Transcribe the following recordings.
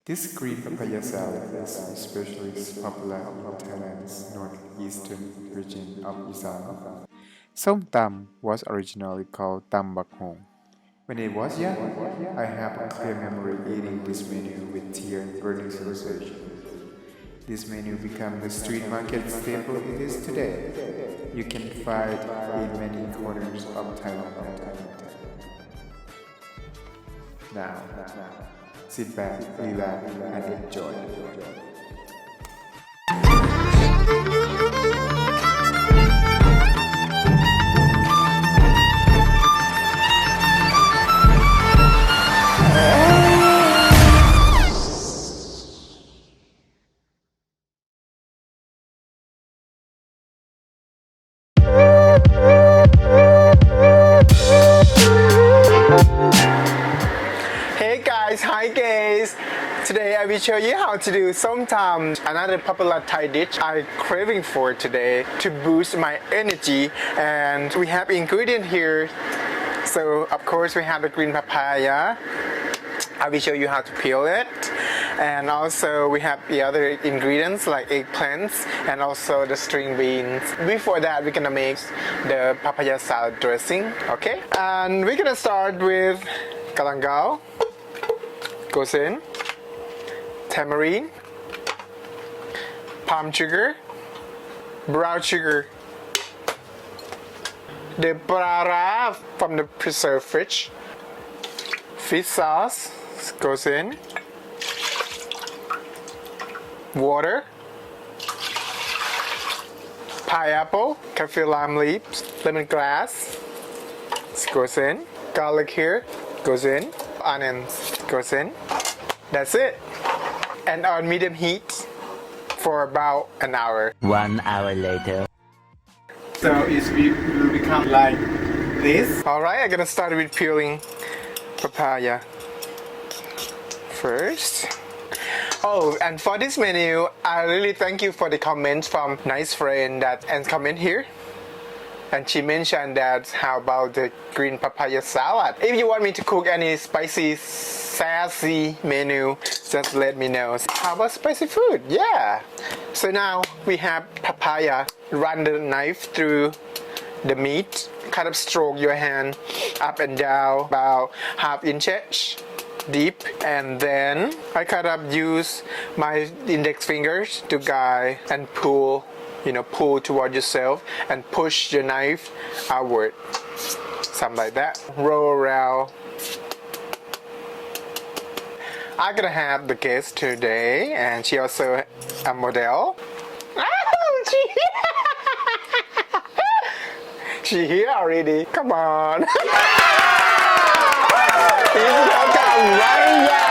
This green papaya salad is especially popular in Thailand's northeastern region of Isaan. Som Tum was originally called Tam Bak Hoong. When I was young, I have a clear memory eating this menu with tear and burning sensation. This menu became the street market staple it is today. You can find it in many corners of Thailand. Now, sit back, relax, and enjoy. Hi guys! Today I will show you how to do Som Tum, another popular Thai dish I'm craving for today to boost my energy, and we have ingredients here. So of course we have the green papaya. I will show you how to peel it, and also we have the other ingredients like eggplants and also the string beans. Before that we're gonna make the papaya salad dressing, okay? And we're gonna start with galangal. Goes in tamarind, palm sugar, brown sugar, the para from the preserved fish sauce goes in, water, pineapple, kefir lime leaves, lemongrass goes in, garlic here goes in, onions goes in. That's it. And on medium heat for about an hour. 1 hour later. So it will become like this. Alright, I'm gonna start with peeling papaya first. Oh, and for this menu, I really thank you for the comments from nice friend that and comment here. And she mentioned that how about the green papaya salad. If you want me to cook any spicy, sassy menu, just let me know. How about spicy food? Yeah. So now we have papaya. Run the knife through the meat. Kind of stroke your hand up and down about ½ inch deep, and then I kind of use my index fingers to guide and pull. Pull toward yourself and push your knife outward. Something like that. Roll around. I'm gonna have the guest today, and she also a model. She here already. Come on. Please welcome Raya.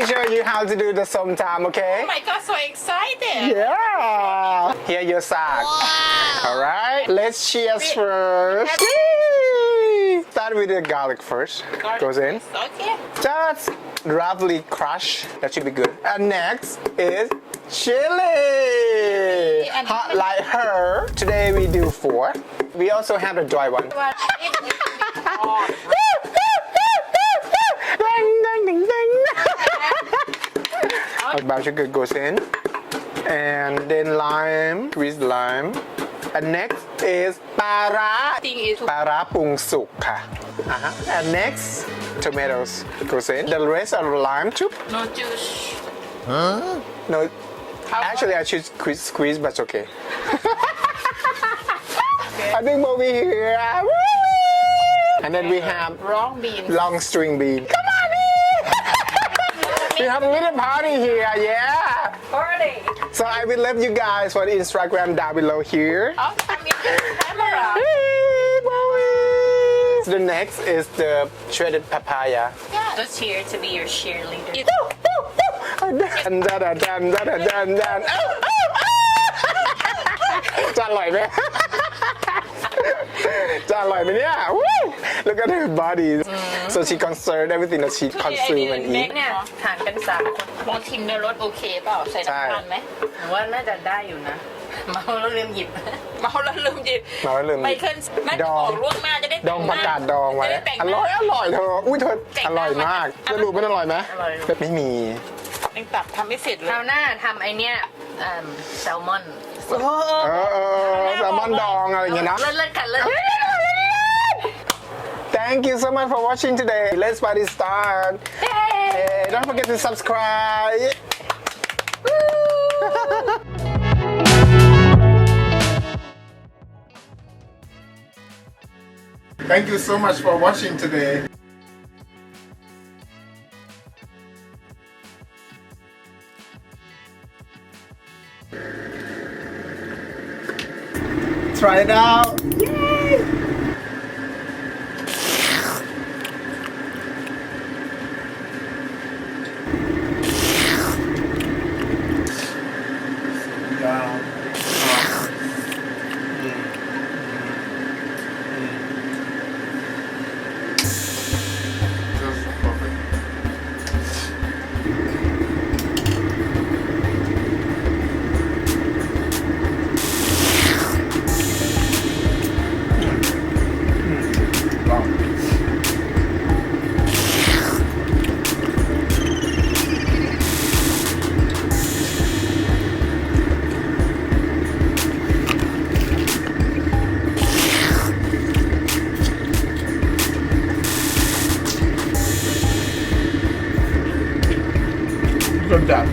Show you how to do the Som Tum, okay? Oh my god, so excited! Yeah! Here your sack. Wow. Alright, let's cheers first. Start with the garlic first. Goes in. Okay. Just roughly crush. That should be good. And next is chili. Hot like her. Today we do 4. We also have a dry one. Brown sugar goes in, and then lime, greased lime, and next is para pung sukค่ะ and next tomatoes goes in. The rest are lime too. No juice. Huh? No, actually I should squeeze, but it's okay. I think over here. And then we have long string bean. Come on in! We have a little party here, yeah. Party. So I will leave you guys for the Instagram down below here. Oh, I'm in the camera. Hey, boys. The next is the shredded papaya. Yeah. Just here to be your cheerleader. Dun, dun, dun, dun, dun, dun, dun. จะอร่อยไหม จะอร่อยไหมเนี่ย Look at her body. So she concerned everything that she consume and eat. เนี่ยทานกัน3 คนลองชิมในรสโอเคเปล่าใส่น้ำตาลไหมหนูว่าน่าจะได้อยู่นะ เมาแล้วลืมหยิบ ไม่เคยน่าจะบอกล่วงหน้าจะได้ ดองผักกาดดองไว้อร่อยอร่อยเธออุ้ยเธออร่อยมากจะรู้มันอร่อยไหมไม่มี ยังตัดทำไม่เสร็จเลย คราวหน้าทำไอเนี้ยแซลมอน แซลมอนดองอะไรอย่างเงี้ยนะ เลิศกันเลิศ Thank you so much for watching today. Let's party start. Hey, don't forget to subscribe. Thank you so much for watching today. Try it out. Yay! Look at that.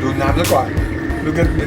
Do น้ำซะก่อน Look at this